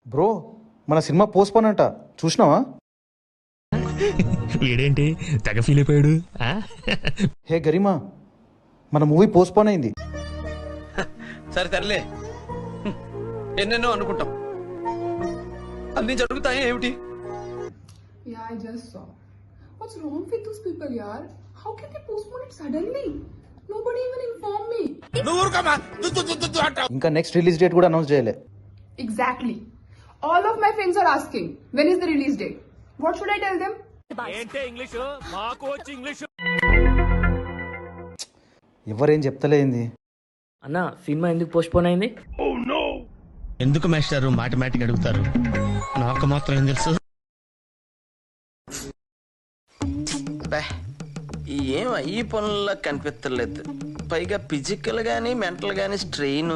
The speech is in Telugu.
బ్రో మన సినిమా పోస్ట్పోన్ అంట చూసినావా? వీడేంటి తెగ ఫీల్ అయిపోయాడు. హే గరిమా, మన మూవీ పోస్ట్పోన్ అయింది. సరే తరలే, ఎన్నెన్నో అనుకుంటాం, అన్ని జరుగుతాయి ఏమిటి? Yeah, I just saw. What's wrong with those people, yaar? How can they postpone it suddenly? Nobody even informed me. ఇంకా నెక్స్ట్ రిలీజ్ డేట్ కూడా అనౌన్స్ చేయలే. Exactly. All of my friends are asking, when is the release date? What should I tell them? ఎవరేం చెప్తలేంది. అన్న సినిమా ఎందుకు పోస్ట్పోన్ అయింది? ఎందుకు మాస్టారు మాటిమాటికి అడుగుతారు? నాకు మాత్రం ఏం తెలుసు. ఏం ఈ పనుల్లో కనిపించలేదు, పైగా ఫిజికల్ గానీ మెంటల్ గానీ స్ట్రెయిన్.